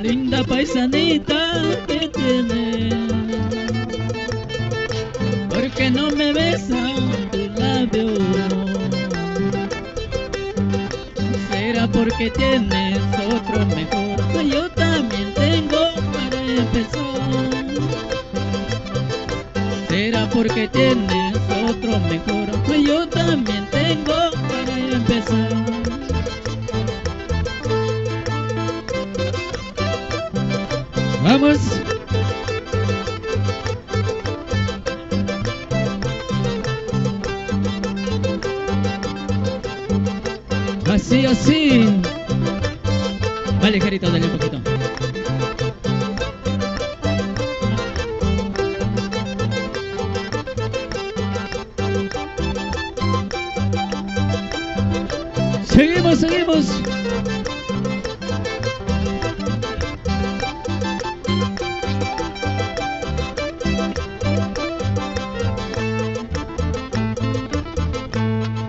linda paisanita que tiene. ¿Por qué no me besa tus labios? ¿Será porque tienes otro mejor? Pues yo también tengo para empezar. ¿Será porque tienes otro mejor? Pues yo también tengo para empezar. Vamos. Así, así. Vale, ligerito, dale un poquito. Seguimos, seguimos.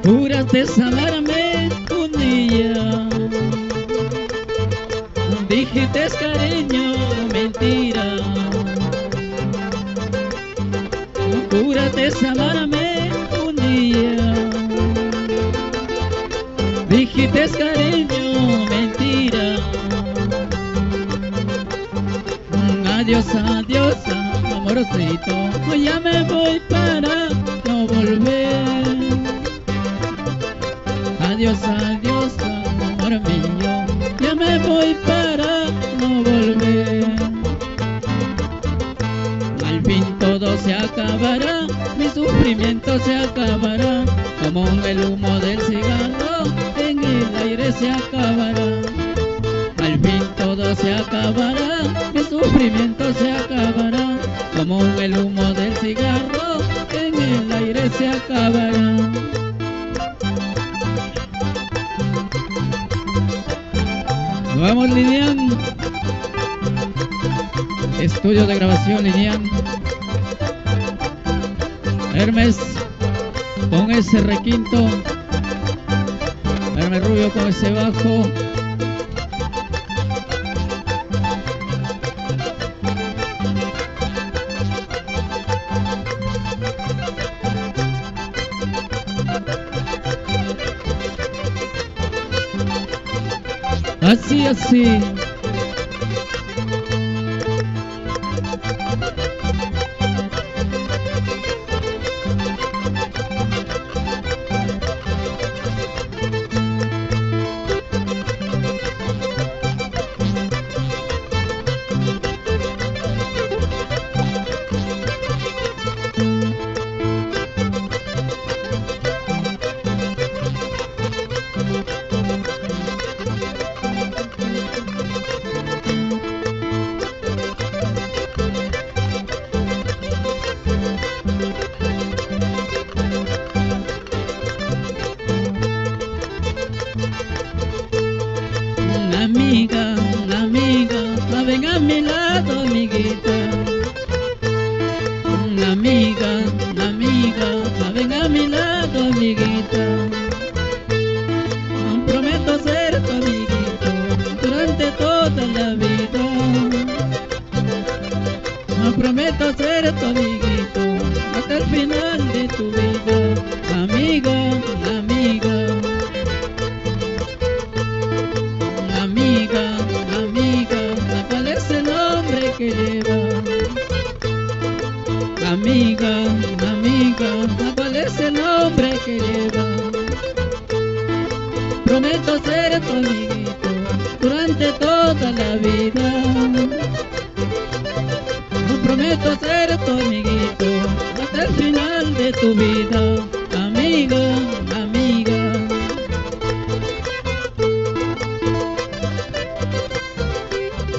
Juraste amarme un día, dijiste cariño, mentira. Juraste amarme un día, dijiste cariño, mentira. Adiós, adiós, amorcito, ya me voy para no volver. Adiós, adiós, amor mío, ya me voy para no volver. Al fin todo se acabará, mi sufrimiento se acabará, como el humo del cigarro, en el aire se acabará. Al fin todo se acabará, mi sufrimiento se acabará, como el humo del cigarro, en el aire se acabará. Vamos, Lilian. Estudio de grabación, Lilian. Hermes con ese requinto. Hermes Rubio con ese bajo. Así, así. Amiga, ven a mi lado, amiguita. Amiga, ven a mi lado, amiguita. Prometo ser tu amiguito durante toda la vida. Prometo ser tu amiguito hasta el final de tu vida. Amiga, amiga. ¿Cuál es el nombre que lleva? Amiga, ¿cuál es el nombre que lleva? Prometo ser tu amiguito durante toda la vida. Prometo ser tu amiguito hasta el final de tu vida. Amiga, amiga.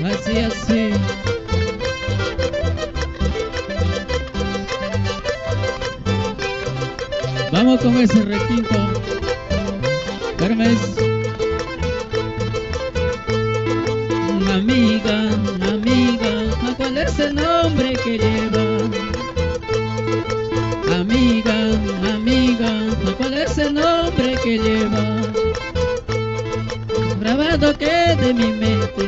Así, así. Vamos con ese requinto. Hermes. Amiga, ¿cuál es el nombre que lleva? Amiga, ¿cuál es el nombre que lleva? Grabado quede en mi mente,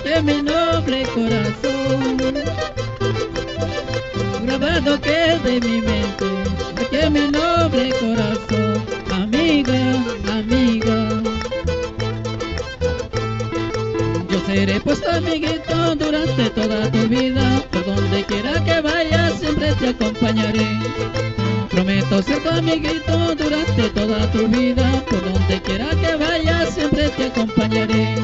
que mi nombre noble corazón. Grabado quede en mi mente, aquí en mi noble corazón. Amiga, amiga, yo seré pues tu amiguito durante toda tu vida. Por donde quiera que vayas siempre te acompañaré. Prometo ser tu amiguito durante toda tu vida. Por donde quiera que vayas siempre te acompañaré.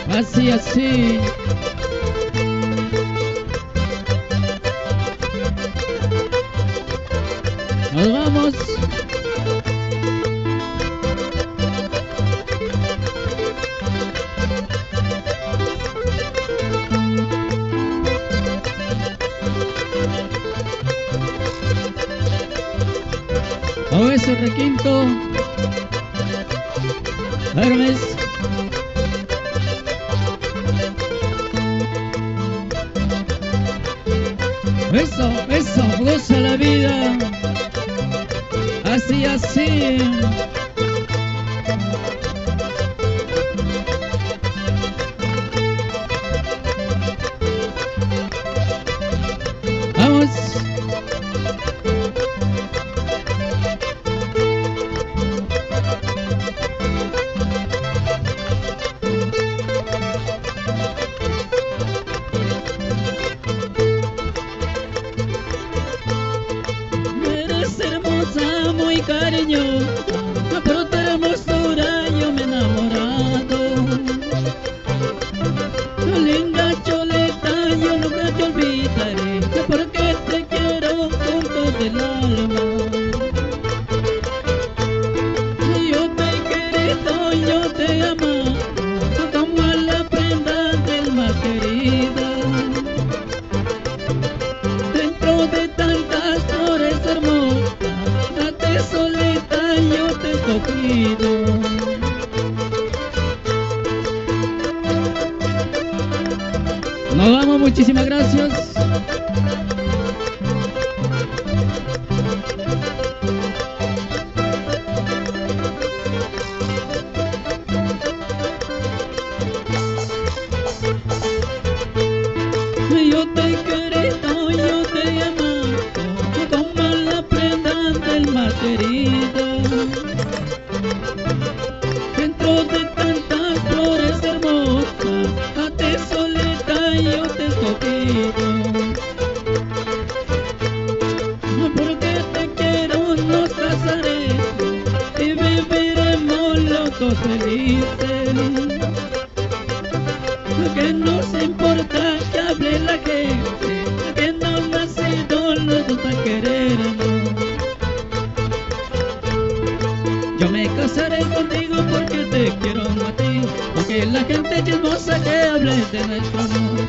Así, así. Nos vamos. Oh, ese requinto. Hermes. Eso, eso, goza la vida. Así, así. Vamos. Muy cariñosa, por tu hermosura yo me he enamorado. Linda Choleta, yo nunca te olvidaré, porque te quiero con todo el alma. Yo te he querido, yo te he amado, como a la prenda del más querida. Dentro de tantas flores hermosas, solita yo te he cogido. Nos vamos, muchísimas gracias. Yo te he querido, yo te he amado, como a la prenda del más querido. Dentro de tantas flores hermosas, a ti solita yo te he escogido. Porque te quiero nos casaremos y viviremos los dos felices. Que nos importa que hable la gente, que no han nacido los dos a querernos. Yo me casaré contigo porque te quiero a ti, aunque la gente chismosa que hable de nuestro amor.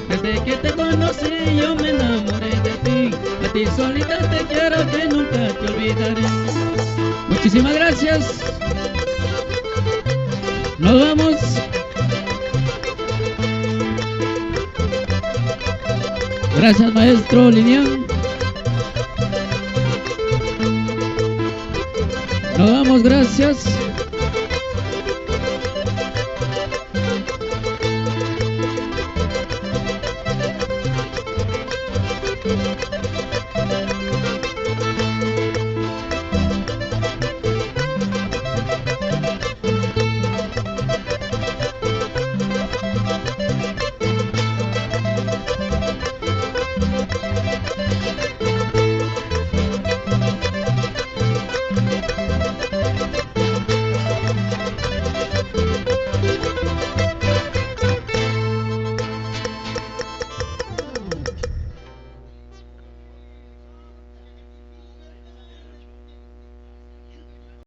Desde que te conocí yo me enamoré de ti, a ti solita te quiero que nunca te olvidaré. Muchísimas gracias. Nos vamos. Gracias, maestro Linian. Nos vamos, gracias.